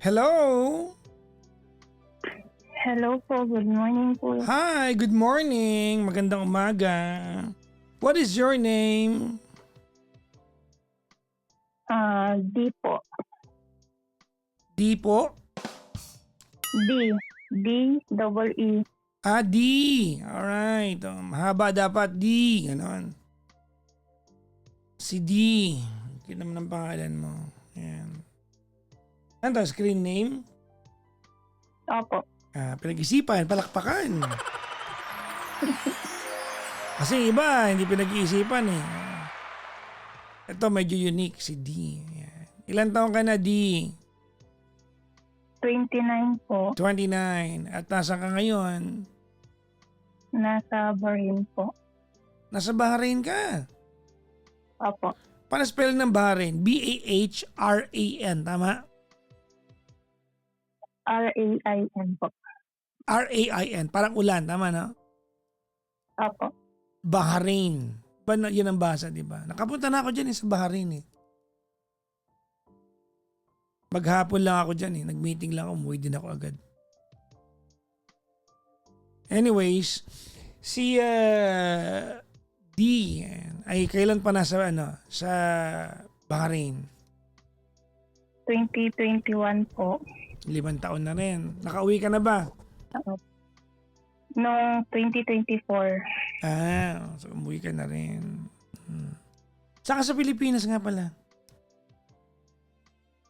Hello? Hello po, good morning po. Hi, good morning. Magandang umaga. What is your name? D po. D po? D. Double E. Ah, D. Alright. Mahaba dapat D. Ganon. Si D. Kita naman ang pangalan mo. Ayan. Ano to? Screen name? Opo. Pinag-isipan, palakpakan. Kasi iba, hindi pinag-iisipan eh. Ito medyo unique, si D. Ayan. Ilan taong ka na, D? 29 po. 29. At nasaan ka ngayon? Nasa Bahrain po. Nasa Bahrain ka. Opo. Paano spelling ng Bahrain? B-A-H-R-A-N. Tama? R-A-I-N po. R-A-I-N. Parang ulan. Tama na? Opo. Bahrain. Yan ang basa, di ba? Nakapunta na ako dyan sa Bahrain eh. Maghapon lang ako dyan eh. Nag-meeting lang ako. Umuwi din ako agad. Anyways, si D ay kailan pa nasa sa Bahrain? 2021 po. 5 taon na rin. Nakauwi ka na ba? Noong 2024. So umuwi ka na rin. Saan ka sa Pilipinas nga pala?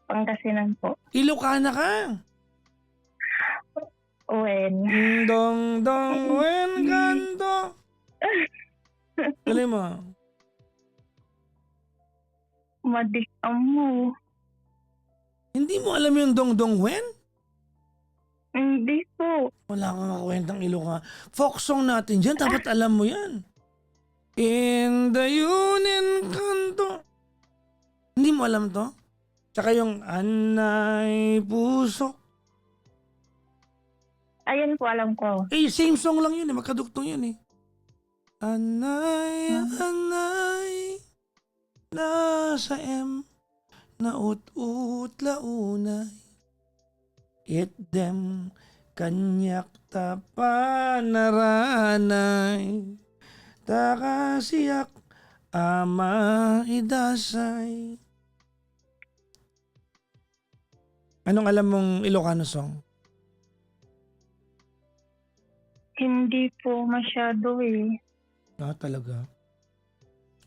Pangasinan po. Ilocana ka. When? Dong dong wen kanto. Dali mo. Madikamu. Hindi mo alam yung dong dong wen? Hindi po. Wala kang kwentang Ilocana. Folk song natin dyan. Dapat alam mo yan. In the Union Kanto. Hindi mo alam to? Tsaka yung Anay Puso. Ayan po, alam ko. Same song lang yun eh. Magkadugtong yun eh. Anay, anay, nasa M, na ut-ut launay. It dem, kanyak tapanaranay. Takasiyak, ama idasay. Anong alam mong Ilocano song? Hindi po masyado eh. Talaga?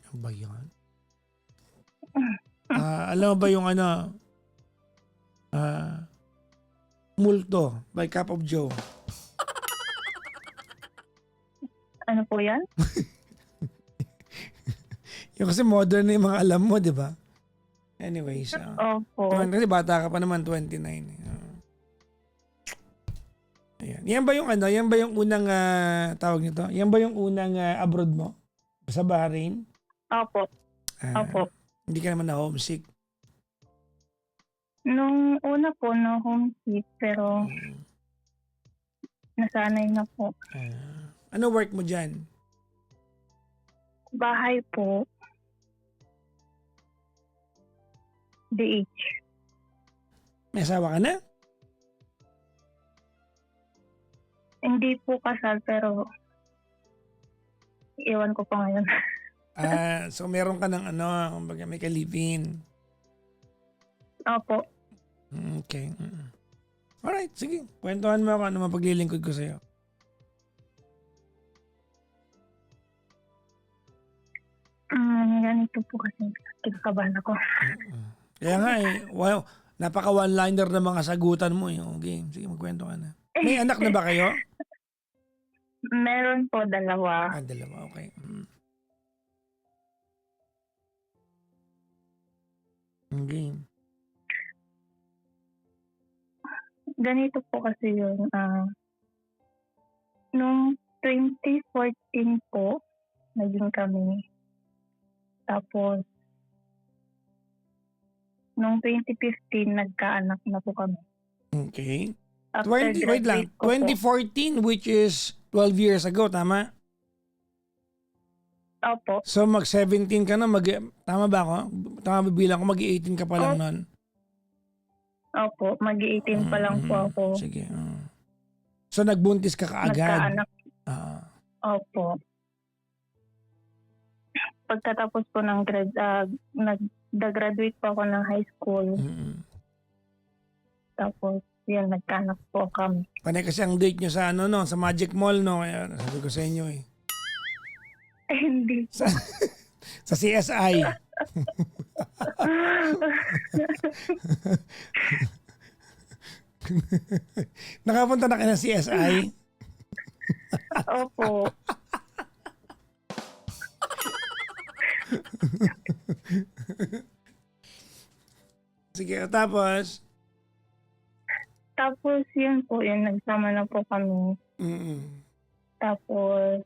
Ano ba yan? Alam mo ba yung Multo by Cup of Joe? Ano po yan? Yung kasi modern na yung mga alam mo, di ba? Anyways. Opo. Kasi bata ka pa naman, 29. Ayan. Yan ba yung yan ba yung unang tawag nito? Yan ba yung unang abroad mo? Sa Bahrain? Opo. Opo. Hindi ka naman na homesick? Nung una po, no homesick, pero nasanay na po. Ano work mo dyan? Bahay po. DH. May asawa ka na? Hindi po kasal, pero iwan ko pa ngayon. So meron ka ng kumbaga may kalipin. Opo. Okay. Alright, sige. Kwentuhan mo ako ano mapaglilingkod ko sa'yo. Ganito po kasi kinakabahan ako. Kaya nga wow, napaka one-liner na mga sagutan mo yung game. Sige, magkwento ka na. May anak na ba kayo? Meron po, 2. Dalawa, okay. Game. Ganito po kasi yun. Noong 2014 po, naging kami. Tapos, noong 2015, nagkaanak na po kami. Okay. After Wait lang. graduate ko 2014, which is 12 years ago, tama? Opo. So mag-17 ka na, tama ba ako? Tama ba bilang ko, mag-18 ka pa lang nun? Opo, mag-18 pa lang po ako. Sige. So, nagbuntis ka kaagad? Nagkaanak. Ah. Opo. Pagkatapos po ng nag-graduate po ako ng high school. Tapos, yun, nagkaanak po kami. Panay kasi ang date nyo sa no, sa Magic Mall, no? Kaya sabi ko sa inyo eh. Hindi po. Sa CSI. Nakapunta na kayo ng CSI? Opo. Sige, tapos? Tapos yun po, yun, nagsama na po kami. Tapos,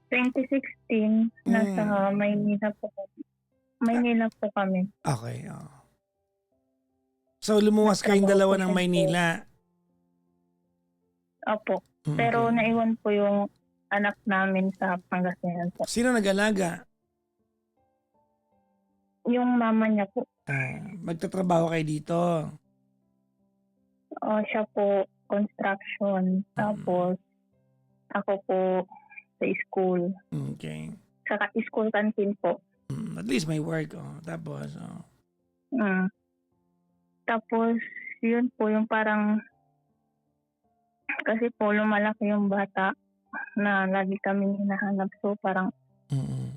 2016, nasa Maynila po kami. Maynila po kami. Okay, So, lumuwas kayong dalawa ng Maynila? Opo. Pero naiwan po yung anak namin sa Pangasinan po. Sino nag-alaga? Yung mama niya po. Magtatrabaho kayo dito? Siya po, construction. Tapos, ako po sa school. Okay. Sa school canteen po. At least may work. Tapos, Tapos, yun po yung parang, kasi po lumalaki yung bata na lagi kaming hinahanap. So parang,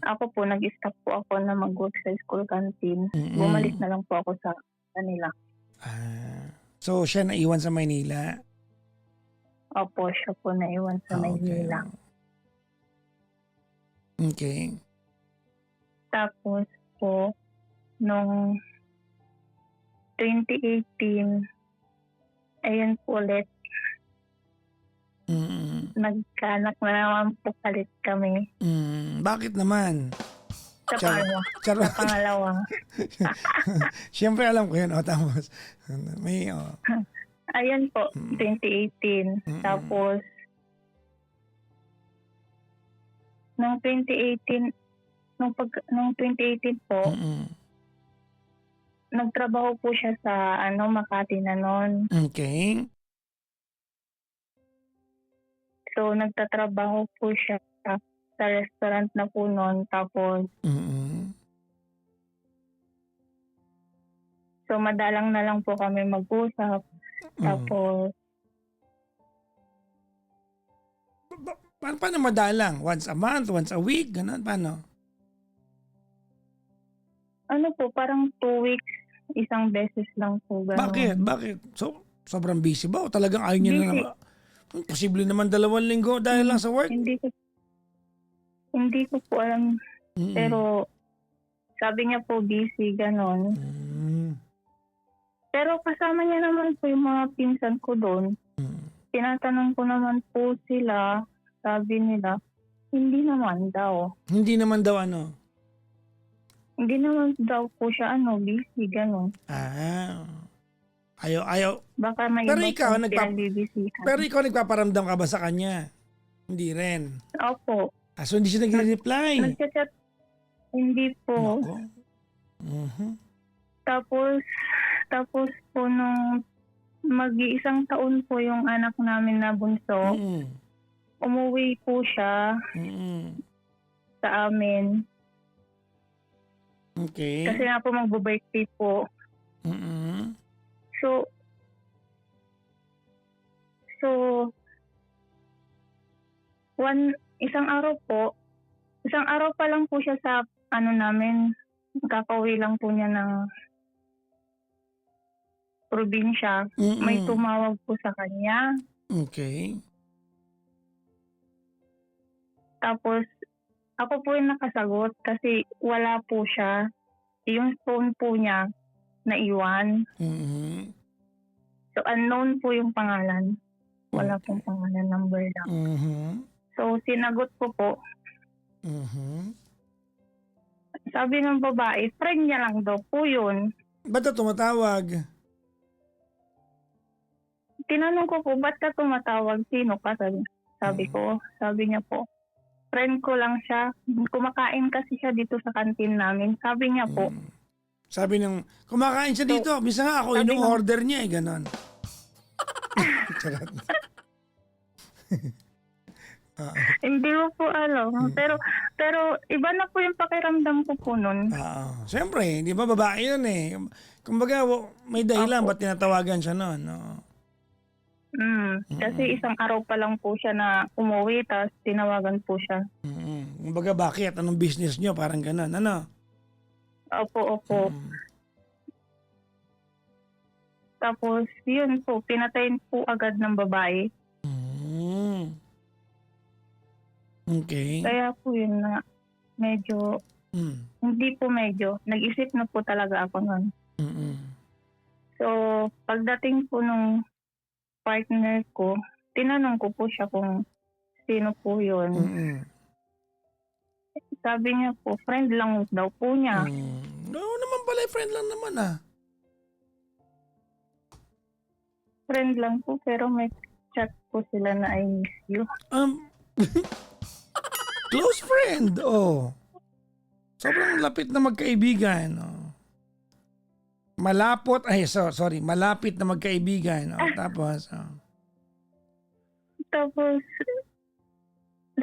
ako po, nag-stop po ako na mag-work sa school canteen. Bumalik na lang po ako sa kanila. So, siya naiwan sa Maynila? Opo, siya po naiwan sa Maynila. Okay. Tapos po, nung 2018, ayun po ulit, nagkaanak na naman po palit kami. Bakit naman? Sa pangalawa. Siyempre alam ko yun. Tapos, may... Ayan po, 2018. Tapos, nung 2018, nung 2018 po, nagtrabaho po siya sa Makati na noon. Okay. So, nagtatrabaho po siya sa restaurant na po noon. Tapos, so madalang na lang po kami mag-usap. Tapos, paano madalang? Once a month? Once a week? Ganun? Paano? Parang 2 weeks, isang beses lang po. Ganun. Bakit? So, sobrang busy ba? O talagang ayaw niya Busy. na posible naman 2 linggo dahil lang sa work? Hindi ko po alam. Pero, sabi niya po busy, ganon. Pero kasama niya naman po yung mga pinsan ko doon. Tinatanong ko naman po sila, sabi nila, hindi naman daw. Hindi naman daw ano? Hindi naman daw po siya busy, gano'n. Ayaw. Baka may Pero iba ikaw, pong pinagbibisihan. Pero ikaw nagpaparamdam ka ba sa kanya? Hindi rin. Opo. So hindi siya nagre-reply? Nagchat-chat. Hindi po. Tapos po nung mag-iisang taon po yung anak namin na bunso, umuwi po siya sa amin. Okay. Kasi nga po magbo-birthday po. So, isang araw pa lang po siya sa namin, kakauwi lang po niya ng probinsya. May tumawag po sa kanya. Okay. Tapos, ako po yung nakasagot kasi wala po siya. Yung phone po niya, naiwan. So, unknown po yung pangalan. Wala pong pangalan, number lang. So, sinagot ko po. Sabi ng babae, friend niya lang daw po yun. Ba't ka tumatawag? Tinanong ko po, ba't ka tumatawag? Sino ka? Sabi ko. Sabi niya po, friend ko lang siya. Kumakain kasi siya dito sa kantin namin. Sabi niya po, Sabi ng, kumakain siya dito. Minsan nga ako, sabi ino-order niya eh, ganon. Charot. Hindi ko po alam. Pero iba na po yung pakiramdam ko po nun. Siyempre, di ba babae yun eh. Kumbaga, may dahilan ba't tinatawagan siya noon. No? Kasi isang araw pa lang po siya na umuwi, tapos tinawagan po siya. Kumbaga, bakit? Anong business nyo? Parang ganon. Ano? Opo. Tapos, yun po, pinatayin po agad ng babae. Okay. Kaya po yun na medyo, hindi po medyo, nag-isip na po talaga ako nun. So, pagdating po nung partner ko, tinanong ko po siya kung sino po yun. Sabi niya po, friend lang daw po niya. Oo naman pala, friend lang naman ah. Friend lang po, pero may chat po sila na I miss you. Close friend, oh. Sobrang lapit na magkaibigan, oh. Malapit na magkaibigan, oh. Tapos, Tapos,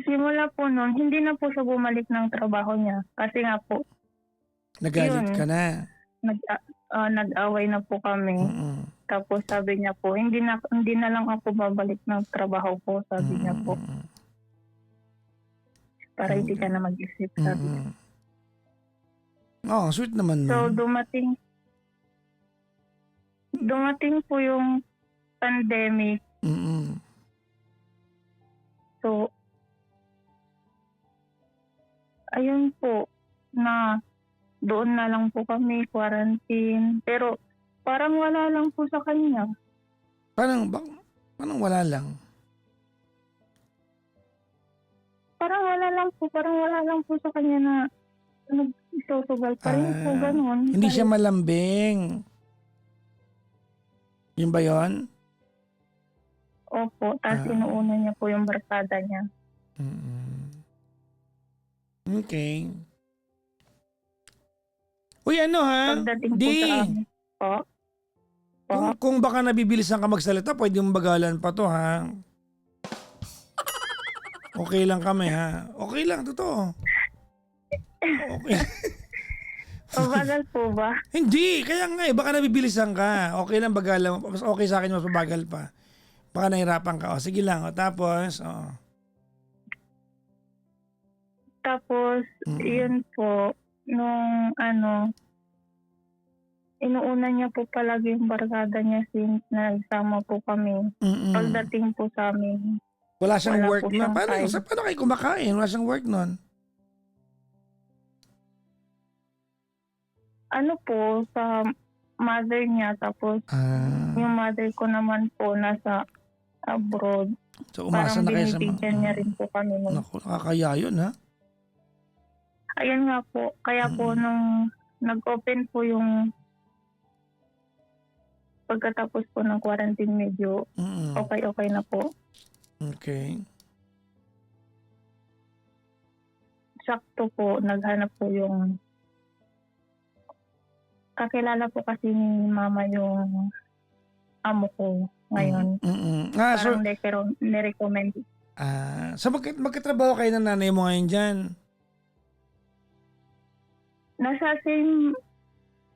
simula po noon, hindi na po siya bumalik ng trabaho niya. Kasi nga po, nagalit ka na. Nag-away na po kami. Tapos sabi niya po, hindi na lang ako babalik ng trabaho po, sabi niya po. Para hindi ka na mag-isip, sabi niya. Sweet naman. So, dumating po yung pandemic. So, ayun po, na doon na lang po kami, quarantine. Pero, parang wala lang po sa kanya. Parang wala lang. Parang wala lang po sa kanya na nagsusugal pa rin po, ganun. Hindi siya malambing. Yun ba yun? Opo, tapos inuuna niya po yung barkada niya. Okay. Uy, ano ha? Pagdating po sa amin. Kung baka nabibilisan ka magsalita, pwede mong bagalan pa to ha. Okay lang kami ha. Okay lang, totoo. Okay. Pabagal po ba? Hindi, kaya nga baka nabibilisan ka. Okay lang bagalan. Mas okay sa akin mas mabagal pa. Baka nahirapan ka. Sige lang. Tapos, Tapos, yun po, nung inuuna niya po palagi yung barkada niya since nagsama po kami. Pagdating po sa amin, wala siyang work po na. siyang Paano kayo kumakain? Wala siyang work nun. Ano po, sa mother niya. Tapos, yung mother ko naman po nasa abroad. So, umasa parang na kayo sa binibigyan niya rin po kami. Naku, nakakaya yun ha? Ayun nga po. Kaya po nung nag-open po yung pagkatapos po ng quarantine, medyo okay na po. Okay. Sakto po, naghanap po yung kakilala po kasi ni mama yung amo ko ngayon. Parang nirecommend. So magkatrabaho kayo ng nanay mo ngayon dyan? Nasa same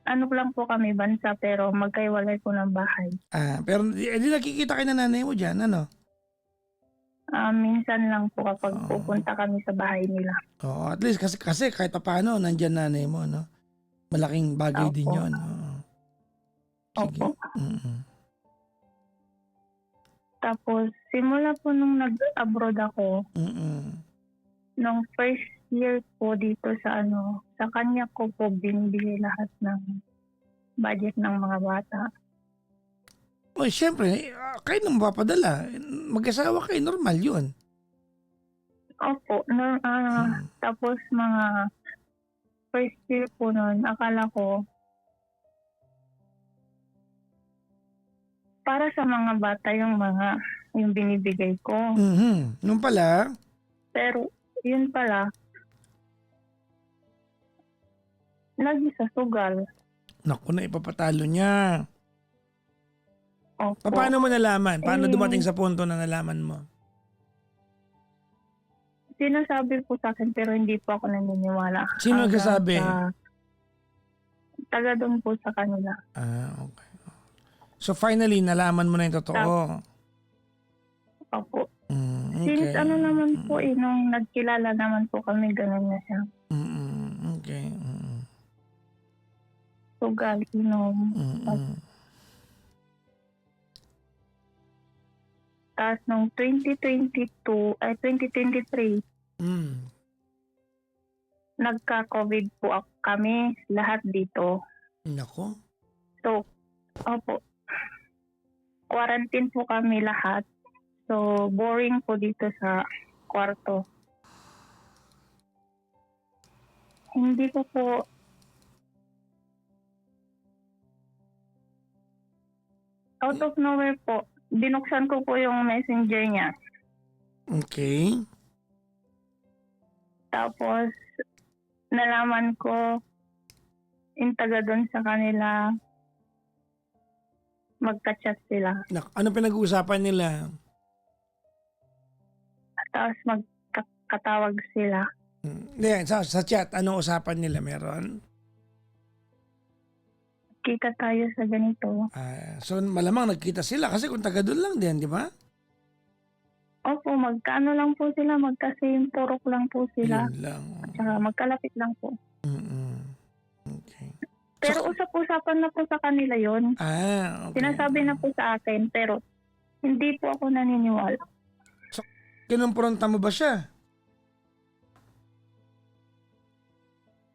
lang po kami bansa, pero magkaiwalay po ng bahay. Pero di nakikita kayo ng nanay mo dyan, ano? Minsan lang po kapag pupunta kami sa bahay nila. At least kasi kahit paano nandyan nanay mo, no? Malaking bagay din yun. Sige. Opo. Tapos, simula po nung nag-abroad ako, nung first year po dito sa kanya ko po binibigay lahat ng budget ng mga bata. Siyempre, kayo nang mapapadala. Mag-asawa kayo, normal yun. Opo. Tapos mga first year po nun, akala ko para sa mga bata yung binibigay ko. Nung pala? Pero yun pala, lagi sa sugal. Naku, na ipapatalo niya. Opo. Paano mo nalaman? Paano Eh, dumating sa punto na nalaman mo? Sinasabi po sa akin pero hindi po ako naniniwala. Sino Hanggang nagsasabi? taga doon po sa kanila. Okay. So finally, nalaman mo na yung totoo. Opo. Okay. Since naman po nung nagkilala naman po kami, ganun na siya. Okay. Sugal, inom. Tapos nung 2023, nagka-COVID po kami lahat dito. Nako. So, opo, quarantine po kami lahat. So, boring po dito sa kwarto. Hindi ko po out of nowhere po, binuksan ko po yung messenger niya. Okay. Tapos, nalaman ko, yung taga doon sa kanila, magka-chat sila. Ano pinag-uusapan nila? Tapos, magkatawag sila. Hindi, sa chat, anong usapan nila meron? Kita tayo sa ganito. So malamang nagkita sila kasi kung taga doon lang din, di ba? Opo, magkaano lang po sila, magka-same purok lang po sila. Yun lang. At saka magkalapit lang po. Okay. Pero usap-usapan na po sa kanila yon. Okay. Sinasabi na po sa akin, pero hindi po ako naniniwala. So, kinumpronta mo ba siya?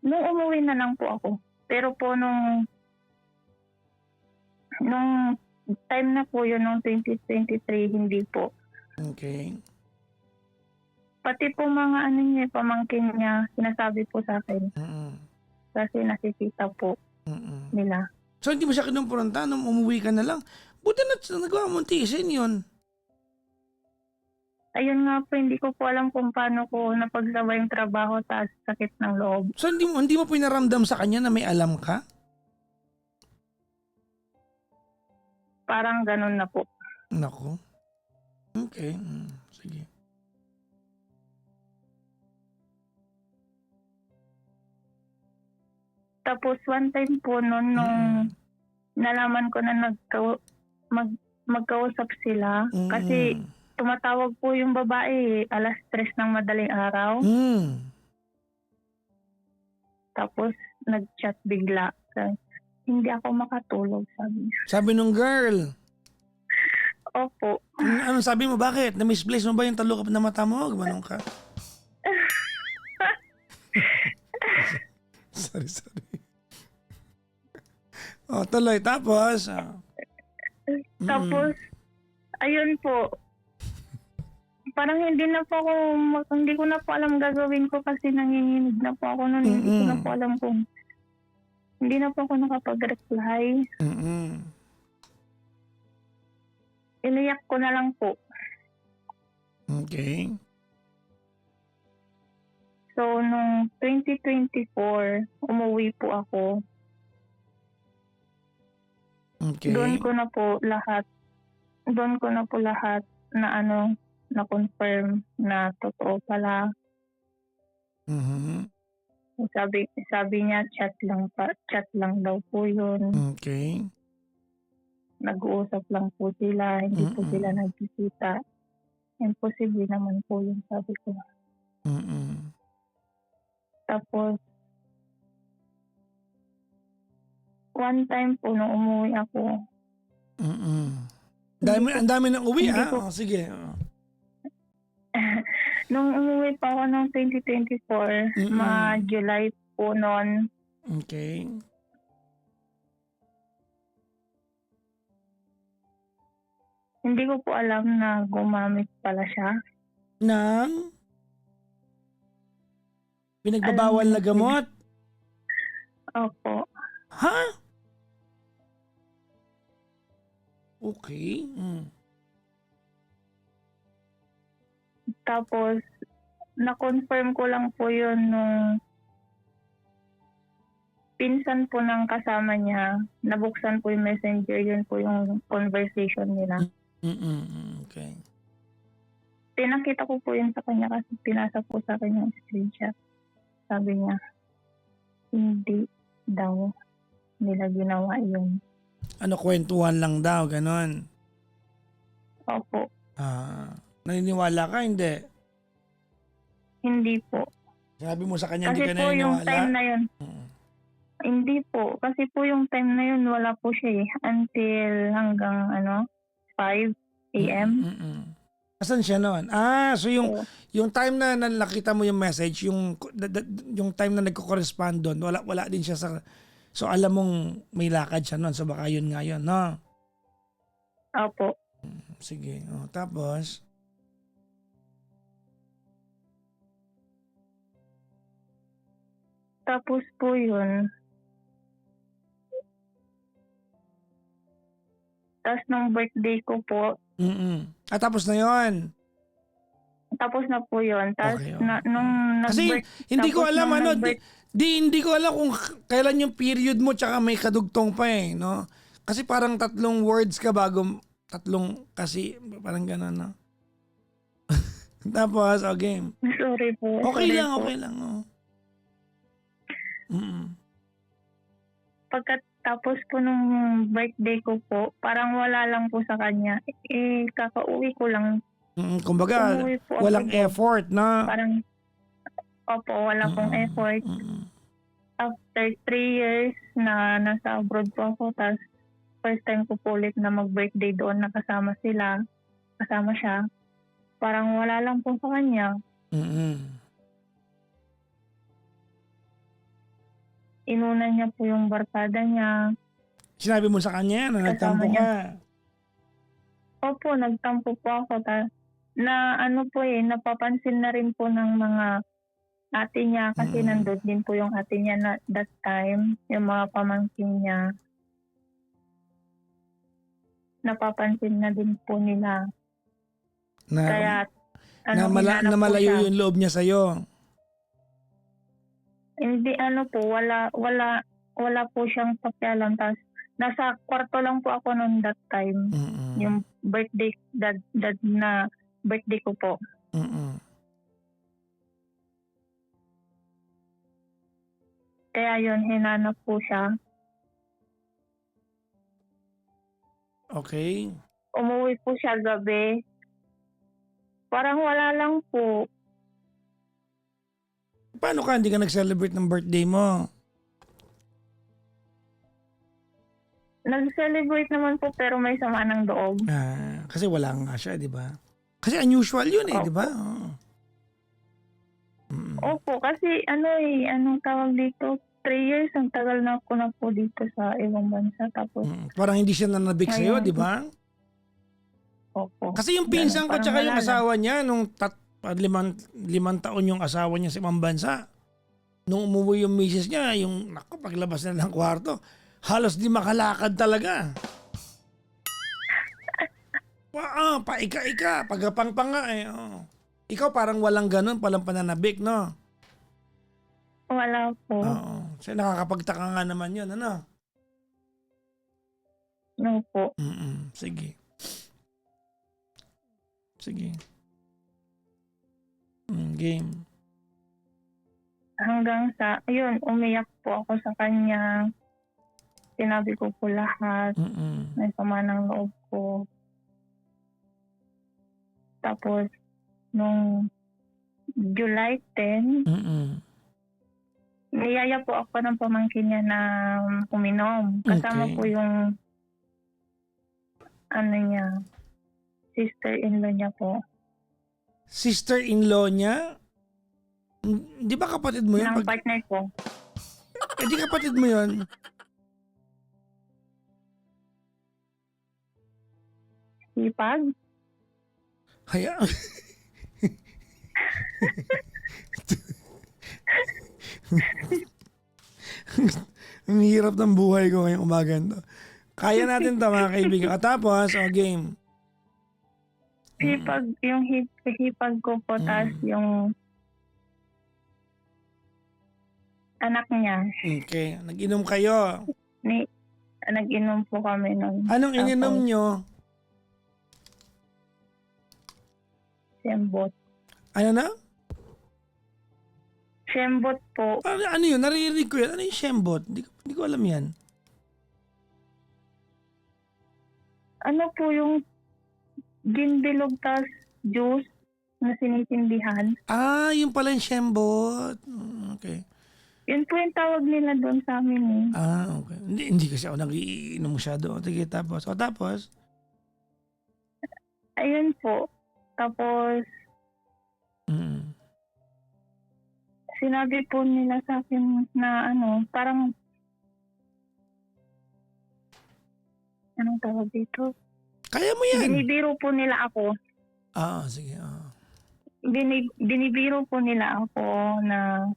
Nung umuwi na lang po ako. Pero po nung time na po yun, nung 2023, hindi po. Okay. Pati po mga niya, pamangkin niya, sinasabi po sa akin. Kasi nakikita po nila. So hindi mo siya kinumpronta nung umuwi ka na lang? Buti na nagawa mong tiisin yun. Ayun nga po, hindi ko po alam kung paano ko napagsabay yung trabaho sa sakit ng loob. So hindi mo pinaramdam sa kanya na may alam ka? Parang ganun na po. Nako. Okay. Sige. Tapos one time po nung nalaman ko na magkausap sila kasi tumatawag po yung babae 3:00 ng madaling araw. Tapos nag-chat bigla. Hindi ako makatulog, sabi niya. Sabi nung girl. Opo. Ano sabi mo? Bakit? Na-misplace mo ba yung talukap na mata mo? Gumanong ka? sorry. Tuloy. Tapos? Tapos, ayun po. Parang hindi ko na po alam gagawin ko kasi nanginginig na po ako noon. Hindi ko na po alam kung hindi na po ako nakapag-reply. Iniyak ko na lang po. Okay. So, nung 2024, umuwi po ako. Okay. Doon ko na po lahat na na-confirm na totoo pala. Sabi niya, chat lang daw po yun. Okay. Nag-uusap lang po sila, hindi po sila nagkikita. Imposible naman po yun, sabi ko. Tapos, one time po nung umuwi ako. Ang dami ng uwi, sige. Nung umuwi pa ako noong 2024, July po noon. Okay. Hindi ko po alam na gumamit pala siya. Nang? Pinagbabawal na gamot? Opo. Ha? Okay. Tapos, na-confirm ko lang po yun nung pinsan po ng kasama niya, nabuksan po yung messenger, yun po yung conversation nila. Okay. Pinakita ko po yun sa kanya kasi pinasa po sa akin yung screenshot. Sabi niya, hindi daw nila ginawa yun. Ano, kwentuhan lang daw, ganon. Opo, Naniniwala ka, hindi? hindi po. Sabi mo sa kanya, Kasi hindi ka po yung naniniwala? time na yun, hindi po. Kasi po yung time na yun, wala po siya eh. Until hanggang 5 a.m. Asan siya noon? So yung time na nakita mo yung message, yung time na nagko-correspond doon, wala din siya sa... So alam mong may lakad siya noon, so baka yun nga yun, no? Opo. Sige. Tapos? Tapos po yun. Tapos nung birthday ko po, Tapos na yun? tapos na po yun. Tapos Okay, nung kasi hindi ko alam hindi ko alam kung kailan yung period mo tsaka may kadugtong pa eh, no? Kasi parang 3 words ka bago 3 kasi parang gano'n, no? Tapos, game. Sorry po. Okay sorry lang, po. okay lang. Pagkatapos po nung birthday ko po, parang wala lang po sa kanya. Kakauwi ko lang. Kumbaga, Umuwi po ako walang doon. effort, na. Parang, opo, wala pong effort. After 3 years na nasa abroad po ako, tapos first time ko po ulit na mag-birthday doon na kasama siya. Parang wala lang po sa kanya. Inuna niya po yung barkada niya. Sinabi mo sa kanya na nagtampo Kasama ka. Opo, nagtampo po ako. Napapansin na rin po ng mga ate niya kasi nandun din po yung ate niya na that time, yung mga pamangkin niya. Napapansin na din po nila. Kaya na malayo yung loob niya sa'yo. Hindi wala po siyang pakialam. Tapos nasa kwarto lang po ako noon that time. Yung birthday, dad na birthday ko po. Kaya yun, hinanap po siya. Okay. Umuwi po siya gabi. Parang wala lang po. Paano ka hindi ka nag-celebrate ng birthday mo? Nag-celebrate naman po pero may sama ng loob. Kasi wala nga siya, di ba? Kasi unusual yun eh, di ba? Opo, kasi anong tawag dito? 3 years, ang tagal na ako na po dito sa ibang bansa. Tapos, parang hindi siya nanabik sa'yo, di ba? Opo. Kasi yung pinsan ko Parang tsaka yung wala asawa niya, nung 5 taon yung asawa niya sa ibang bansa, nung umuwi yung misis niya, paglabas na ng kwarto, halos di makalakad talaga. Paika-ika, pagapang-pang nga eh. Ikaw parang walang ganun, palang pananabik, no? Wala po. So nakakapagtaka nga naman yun, ano? No po. Sige. Game. Hanggang sa, ayun, umiyak po ako sa kanya. Sinabi ko po lahat. May sama ng loob ko. Tapos, nung July 10, niyaya po ako ng pamangkin niya na uminom. Kasama po yung sister-in-law niya po. Sister-in-law niya? Di ba kapatid mo yan? Ng partner ko. Di kapatid mo yun? Sipag? Ang hirap ng buhay ko ngayong umaga to. Kaya natin to mga kaibigan. At tapos, game. Hipag, yung hipag ko po, tas yung anak niya. Okay. Nag-inom kayo. Ni, nag-inom po kami nun. Anong ininom Tapos, nyo? siyembot. Ano na? Siyembot po. Ano yun? Naririnig ko yan. Ano yung shembot? Di ko alam yan. Ano po yung ginbilog tas juice na sinisindihan? Yung pala yung shembot. Okay. Yun po yung tawag nila doon sa amin eh. Okay. Hindi kasi ako nag-iinom masyado. Sige, tapos. Tapos? Ayun po. Tapos, Mm. sinabi po nila sa akin na parang, anong tawag dito? Kaya mo yan. Binibiro po nila ako. Sige. Binibiro po nila ako na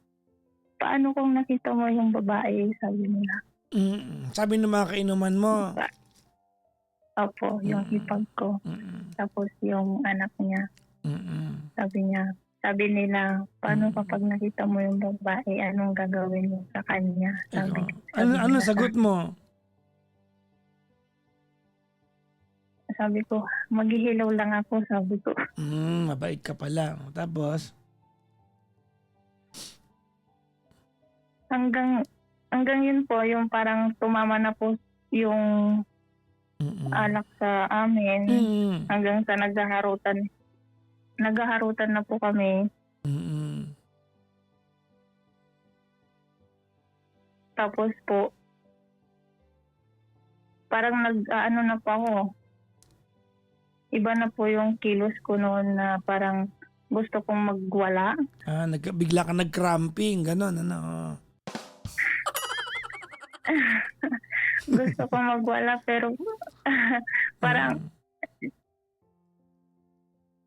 paano kung nakita mo yung babae, sabi nila. Sabi ng mga kainuman mo. Opo, yung hipag ko. Tapos yung anak niya, sabi nila, paano kapag nakita mo yung babae, anong gagawin mo sa kanya? Ano sagot mo? Sabi ko, maghihilaw lang ako, sabi ko. Mabait ka pala. Tapos? Hanggang yun po, yung parang tumama na po yung alak sa amin. Hanggang sa naghaharutan na po kami. Tapos po, parang nag-ano na po ako. Iba na po yung kilos ko noon na parang gusto kong magwala. Bigla ka nag-cramping, gano'n, ano? Gusto kong magwala pero parang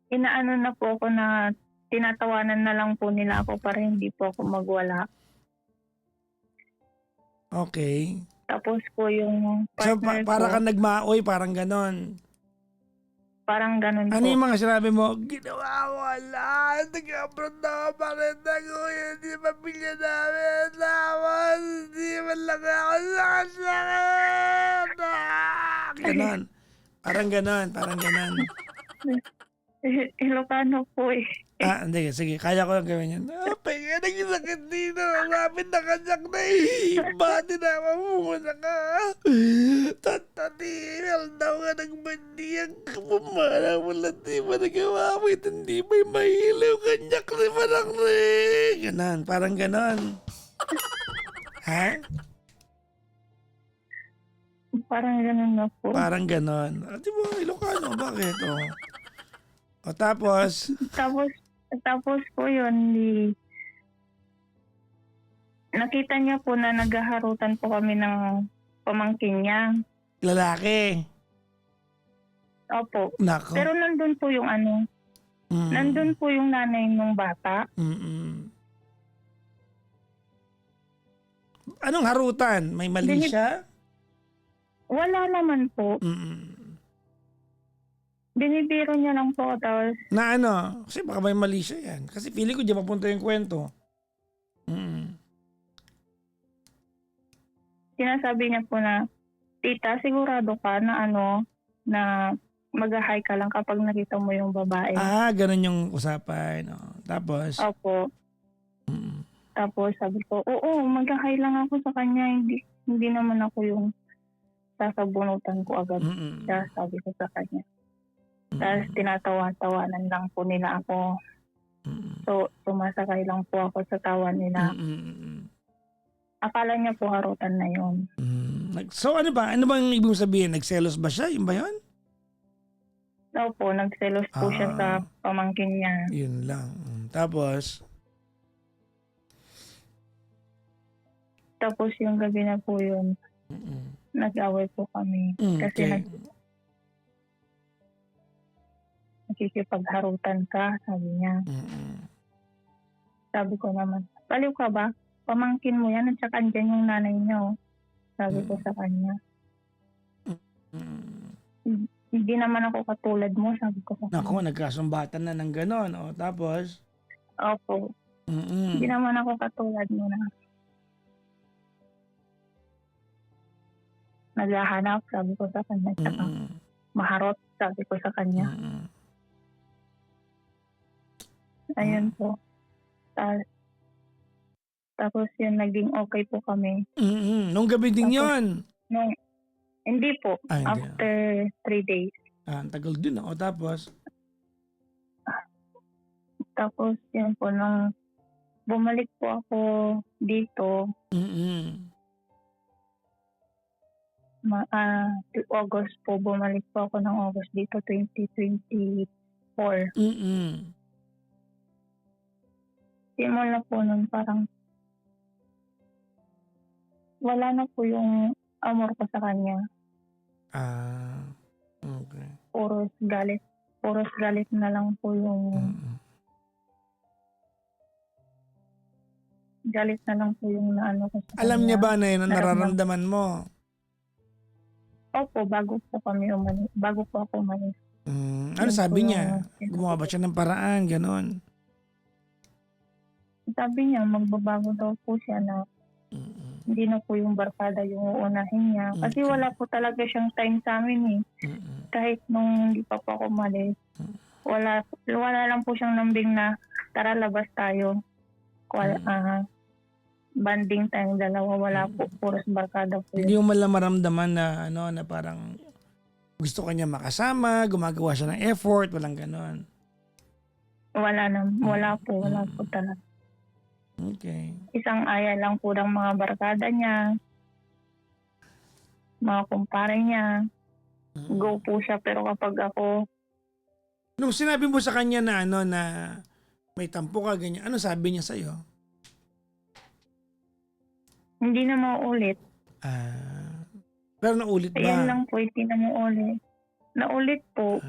inaano na po ako na tinatawanan na lang po nila ako para hindi po ako magwala. Okay. Tapos po yung So, partner para ko, ka nagmaoy, parang gano'n. parang ganun Ano po. yung mga sinabi mo? Ginawa ko lahat. Nag-abroad na ako para ko. Hindi pamilya namin. Tapos, hindi man lang ako sakit. Ganon. Parang ganon. Ilocano po eh. Hindi. Sige, kaya ko lang gawin yan. Pega, naging sakit dito. Sabi na kanyak na bati na mamumuna ka. Tatatil daw ka ng bandiyang pumara mo lang di ba nagawa mo. Hindi may mahilaw kanyak na parang rin. Ganon, parang ganon. Ha? Parang ganun na po. Parang ganon. Di ba, Ilocano, bakit? Tapos? Tapos po yun, nakita niya po na naghaharutan po kami ng pamangkin niya. Lalaki. Opo. Nako. Pero nandun po yung nandun po yung nanay ng bata. Anong harutan? May mali siya? Wala naman po. Binibiro niya lang po. Tapos, Na ano? Kasi baka may mali siya yan. Kasi feeling ko diyan mapunta yung kwento. sinasabi niya po na, tita, sigurado ka na na mag-hi ka lang kapag nakita mo yung babae. Ganun yung usapan. Tapos? Opo. Tapos sabi ko, oo, mag-hi lang ako sa kanya. Hindi naman ako yung sasabunutan ko agad. Kaya sabi ko sa kanya. Tapos tinatawa-tawanan lang po nila ako. So, sumasakay lang po ako sa tawa nila. Akala niya po harutan na yun. So ano ba? Ano bang ibig sabihin? Nagselos ba siya? Yun ba yun? Opo, nagselos po siya sa pamangkin niya. Yun lang. Tapos yung gabi na po yun, nag-away po kami. Kasi nakikipagharutan ka, sabi niya. Sabi ko naman, baliw ka ba? Pamangkin mo yan at saka andyan yung nanay niyo. Sabi ko sa kanya. Hindi naman ako katulad mo, sabi ko sa kanya. Naku, nagkasumbatan na ng gano'n. Tapos? Opo. Hindi naman ako katulad mo na naghahanap, sabi ko sa kanya. Tsaka Mm. maharot, sabi ko sa kanya. Mm. Ayun po. Tapos yun, naging okay po kami. Nung gabi din Tapos, yon. Hindi po. Hindi. After 3 days. Ang tagal din ako. Tapos yun po, nung bumalik po ako dito, August po, bumalik po ako ng August dito, 2024. Simula po nun parang wala na po yung amor ko sa kanya. Okay. Puros galit na lang po yung galit na lang po yung naano ko sa Alam niya kanya. ba na yun ang nararamdaman mo? Opo, bago po ako umalis. Ano Yun sabi po niya? yung- Gumawa ba siya ng paraan? Ganon. Sabi niya, magbabago daw po siya na hindi na po yung barkada yung uunahin niya. Kasi Okay. wala po talaga siyang time sa amin eh. Kahit nung hindi pa po ako umalis, wala lang po siyang nambing na tara labas tayo. Banding tayong dalawa, wala po, puros barkada po Hindi yun. mo malang maramdaman na na parang gusto ka niya makasama, gumagawa siya ng effort, walang ganon. Wala po talaga. Okay. Isang aya lang po ng mga barkada niya, mga kumpare niya. Go po siya, pero kapag ako, Nung sinabi mo sa kanya na na may tampo ka, ganyan, ano sabi niya sa'yo? hindi na maulit. Pero naulit ba? Ayan lang po, hindi na maulit. Naulit po.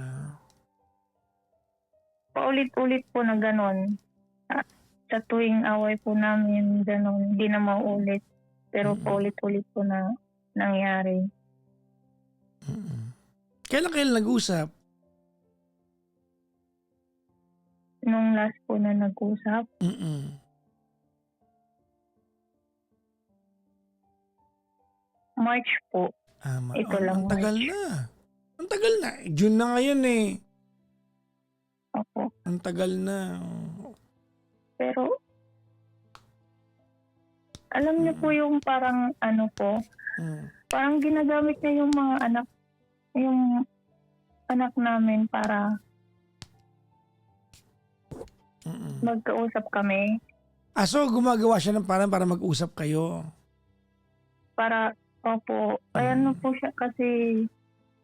Paulit-ulit po na ganon. Sa tuwing away po namin, ganon, hindi na maulit. Pero paulit-ulit po na nangyari. Kailan nag-usap? Nung last po na nag-usap, March po. Ito lang, Ang tagal March. na. Ang tagal na. June na ngayon eh. Opo. Ang tagal na. Pero, alam niyo po yung parang ano po, parang ginagamit niya yung mga anak namin para magkausap kami. So gumagawa siya ng parang para mag-usap kayo. Opo, ayan po siya kasi,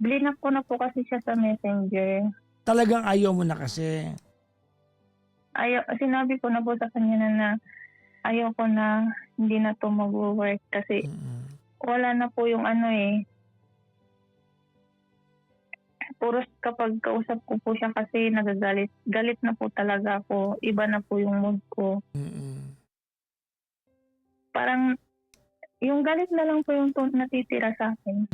blinak ko na po kasi siya sa Messenger. Talagang ayaw mo na kasi. Sinabi ko na po sa kanya na ayaw ko na hindi na to mag-work kasi wala na po yung puros kapag kausap ko po siya kasi nagagalit. Galit na po talaga ako. Iba na po yung mood ko. Parang yung galit na lang po yung natitira sa akin.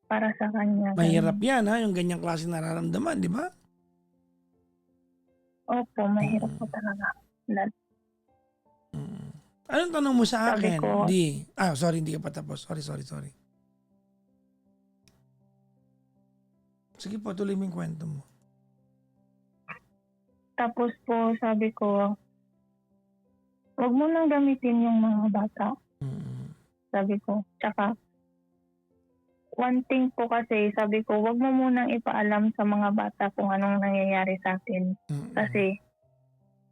Para sa kanya. Mahirap yan yung ganyang klase nararamdaman, di ba? Opo, mahirap po talaga. Anong tanong mo sa Sabi akin? ko, Sorry, hindi ka pa tapos. Sorry. Sige po, tuloy mo yung kwento mo. Tapos po, sabi ko, wag mo nang gamitin yung mga bata. Sabi ko, tsaka, one thing po kasi, sabi ko, wag mo munang ipaalam sa mga bata kung anong nangyayari sa atin. Kasi,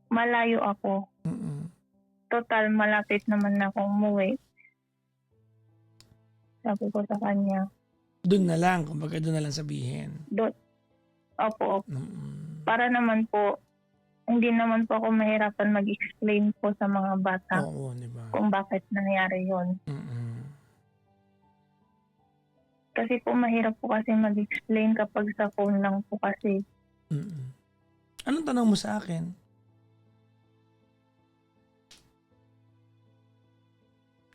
malayo ako. Total, malapit naman na akong umuwi. Sabi ko sa kanya. Doon na lang, kumbaga doon na lang sabihin. Opo. Para naman po, hindi naman po ako mahirapan mag-explain po sa mga bata diba? kung bakit nangyari yon. Kasi po mahirap po kasi mag-explain kapag sa phone lang po kasi. Anong tanong mo sa akin?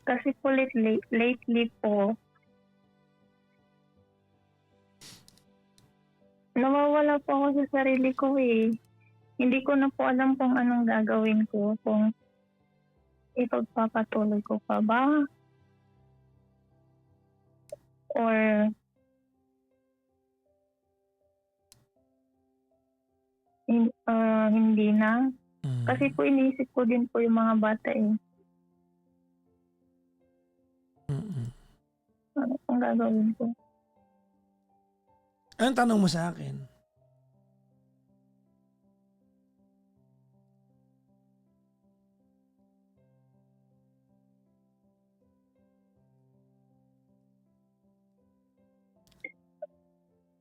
Kasi po lately po, nawawala po ako sa sarili ko eh. Hindi ko na po alam kung anong gagawin ko, kung ipagpapatuloy ko pa ba or hindi na. Kasi po iniisip ko din po yung mga bata eh. Ano pong gagawin ko? Anong tanong mo sa akin?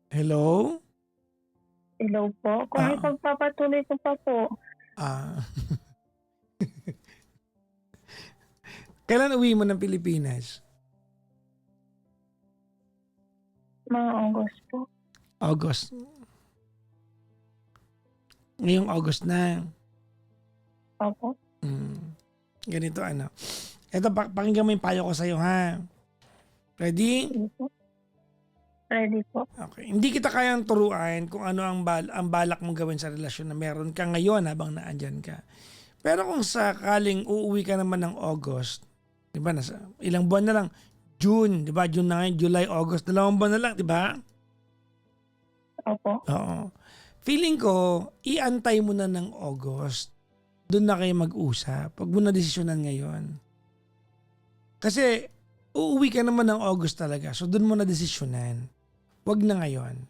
Hello? Hello po? Kung ipagpapatuloy ko pa po, Ah. Kailan uwi mo ng Pilipinas? mga August po. August. Ngayong August na. Opo. Ganito ano. Ito, pakinggan mo yung payo ko sa'yo, ha? Ready? Sige po. Ready po. Okay. Hindi kita kayang turuan kung ano ang balak mong gawin sa relasyon na meron ka ngayon habang naandyan ka. Pero kung sakaling uuwi ka naman ng August, di ba, nasa ilang buwan na lang, June, di ba? June na ngayon, July, August, 2 buwan na lang, di ba? Opo. Oo. Feeling ko, iantay mo na ng August. Doon na kayo mag-usap. Huwag mo na desisyonan ngayon. Kasi, uuwi ka naman ng August talaga. So, doon mo na desisyonan. Huwag na ngayon.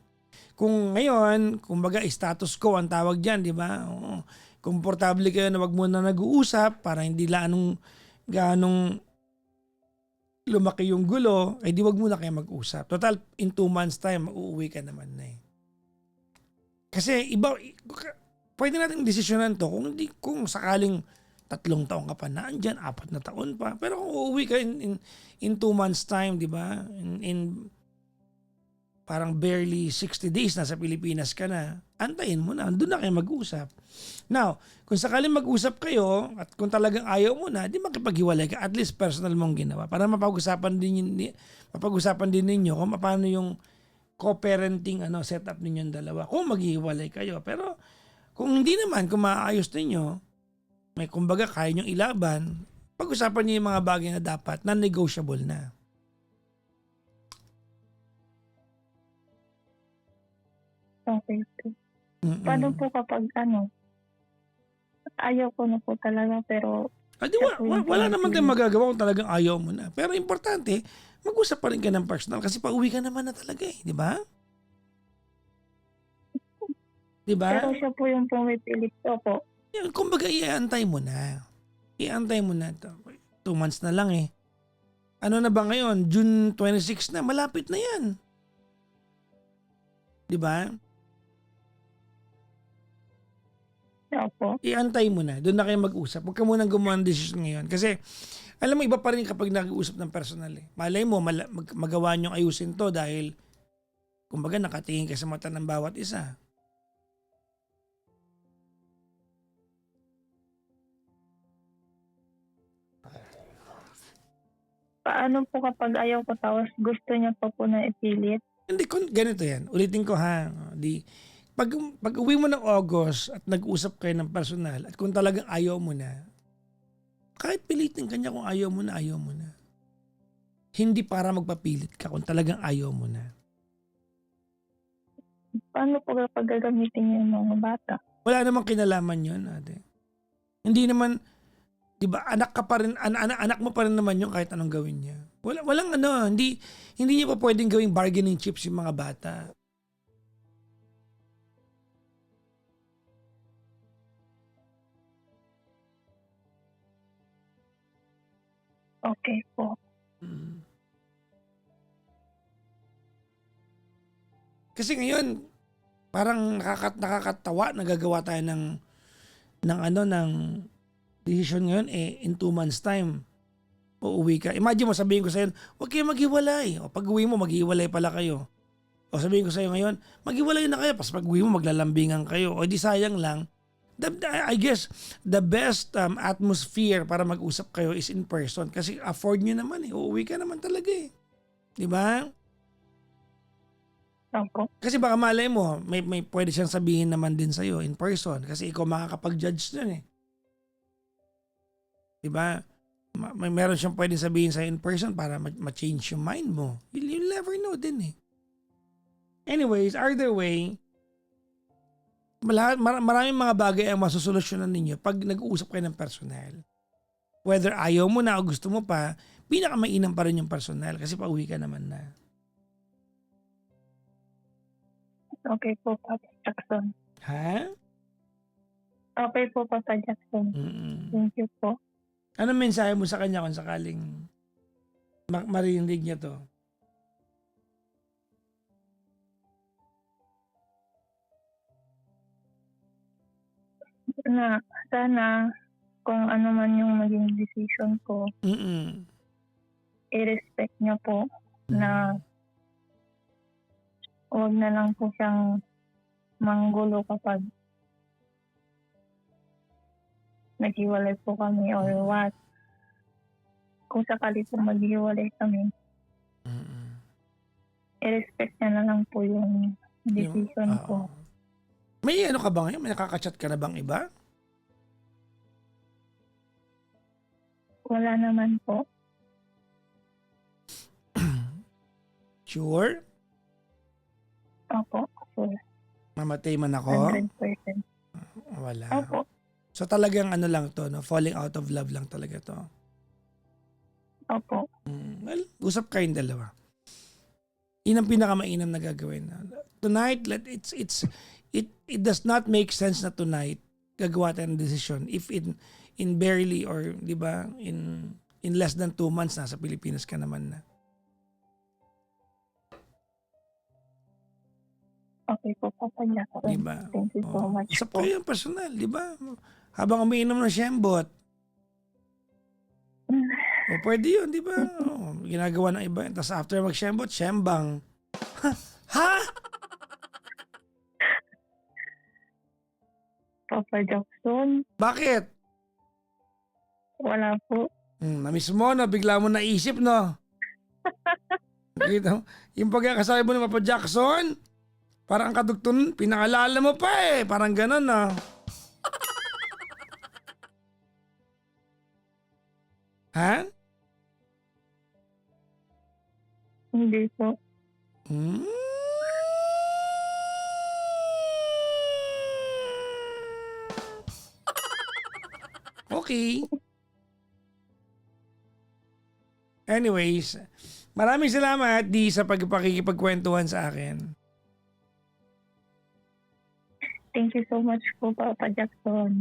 Kung ngayon, kumbaga status quo ang tawag dyan, di ba? Oo. Komportable kayo na wag mo na nag-uusap para hindi ganong lumaki yung gulo, di wag mo na kayo mag-usap. Total, in 2 months time, uuwi ka naman na eh. Kasi pwede natin desisyonan to kung sakaling 3 taon ka pa na andyan, 4 na taon pa. Pero kung uuwi ka in 2 months time, di ba? In parang barely 60 days na sa Pilipinas ka na, antayin mo na, doon na kayo mag-usap. Now, kung sakaling mag-usap kayo at kung talagang ayaw mo na, di makipaghiwalay ka, at least personal mong ginawa para mapag-usapan din ninyo kung paano yung co-parenting setup ninyong dalawa. Kung maghiwalay kayo. Pero kung hindi naman, kung maayos ninyo, may kumbaga kaya nyong ilaban, pag-usapan niyo yung mga bagay na dapat non-negotiable na. Okay po. Paano po kapag ayaw ko na po talaga pero Wala naman tayong magagawa kung talagang ayaw mo na. Pero importante, mag-usap pa rin ka ng personal kasi pauwi ka naman na talaga eh. Di ba? Di ba? pero siya po yung pumipilit po. Yan, kumbaga iantay mo na. Iantay mo na. 2 months na lang eh. Ano na ba ngayon? June 26 na. Malapit na yan. Di ba? Opo. Iantay mo na. Doon na kayo mag-usap. Huwag ka munang gumawa ng decision ngayon. Kasi, alam mo, iba pa rin kapag nag-uusap ng personal eh. Malay mo, magawa niyong ayusin to dahil, kumbaga, nakatingin ka sa mata ng bawat isa. Paano po kapag ayaw ko tapos gusto niya pa po na ipilit? Hindi, ganito yan. Ulitin ko ha. Pag uwi mo ng August at nag-usap kayo ng personal at kung talagang ayaw mo na, kahit pilitin ka niya kung ayaw mo na, ayaw mo na. Hindi para magpapilit ka kung talagang ayaw mo na. Paano po kapag gagamitin niya yung mga bata? Wala namang kinalaman yun, ate. Hindi naman, di ba, anak ka pa rin, anak mo pa rin naman yun kahit anong gawin niya. Walang hindi niya pa pwedeng gawing bargaining chips yung mga bata. Okay po. Kasi ngayon, parang nakakatawa, nagagawa tayo ng decision ngayon in 2 months time. Uuwi ka. Imagine mo, sabihin ko sa'yo, huwag kayo maghiwalay. O pag uwi mo, maghiwalay pala kayo. O sabihin ko sa'yo ngayon, maghiwalay na kayo. Pas pag uwi mo, maglalambingan kayo. O di sayang lang. I guess the best atmosphere para mag-usap kayo is in person kasi afford nyo naman eh. Uuwi ka naman talaga eh. Di ba? Opo. Kasi baka malay mo, may pwede siyang sabihin naman din sa'yo in person kasi ikaw makakapag-judge dun eh. Di ba? may meron siyang pwedeng sabihin sa in person para ma-change yung mind mo. You'll never know din eh. Anyways, either way, maraming mga bagay ang masusolusyonan ninyo pag nag-uusap kayo ng personal. Whether ayaw mo na o gusto mo pa, pinakamainam pa rin yung personal kasi pauwi ka naman na. Okay po, Papa Jackson. Ha? Okay po, Papa Jackson. Thank you po. Ano mensahe mo sa kanya kung sakaling marinig niya to? Na sana kung ano man yung maging decision ko, i-respect niya po na huwag na lang po siyang manggulo kapag naghiwalay po kami or what. Kung sakali po maghiwalay kami, i-respect niya na lang po yung decision ko. May ano ka ba ngayon? May nakaka-chat ka na bang iba? Wala naman po. Sure? Opo, sure. Mamatay man ako? 100%. Wala. Opo. So talagang ano lang to, no? Falling out of love lang talaga to. Opo. Well, usap kayong dalawa. Yun ang pinakamainam na gagawin. Tonight, it does not make sense na tonight gagawa tayo ng decision if in barely or di ba in less than 2 months nasa Pilipinas ka naman na. Okay po, Papa Jackson. Diba? Thank you so much Usap po. kayo yung personal, di ba? Habang umiinom ng Shembot. O pwede yun, di ba? Ginagawa ng iba. Tapos after mag-Shembot, Shembang. Ha? Papa Jackson, Bakit? wala po. Na-miss mo na, bigla mo naisip, no? Nakita mo? Yung pagkakasabi mo ng Papa Jackson, parang kadugtun, pinaalala mo pa eh. Parang ganun, no? Ha? Hindi po. Okay. Anyways, maraming salamat di sa pagpakikipagkwentuhan sa akin. Thank you so much po, Papa Jackson.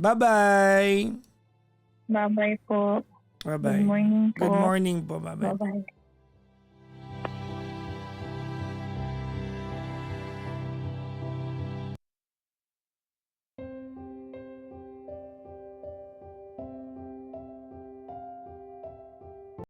Bye-bye. Bye-bye po. Bye-bye. Good morning po. Good morning po. Bye-bye. Bye-bye.